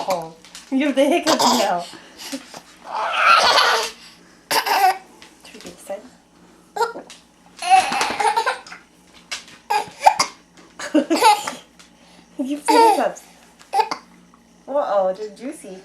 Uh-oh. You have the hiccups now. Should we do this side? You have the hiccups. Uh-oh, they're juicy.